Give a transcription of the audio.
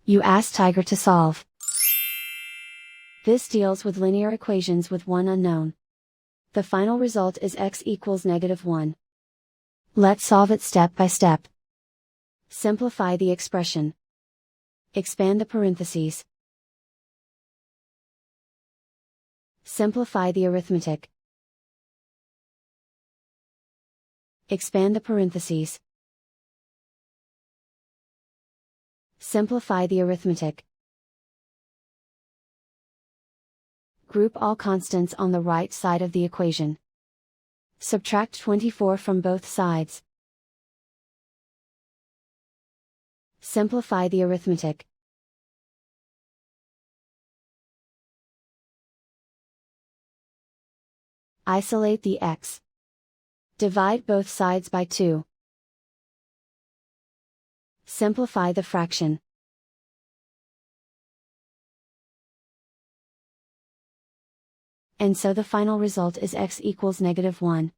You ask Tiger to solve. This deals with linear equations with one unknown. The final result is x equals -1. Let's solve it step by step. Simplify the expression. Expand the parentheses. Simplify the arithmetic. Expand the parentheses. Simplify the arithmetic. Group all constants on the right side of the equation. Subtract 24 from both sides. Simplify the arithmetic. Isolate the x. Divide both sides by 2. Simplify the fraction. And so the final result is x equals -1.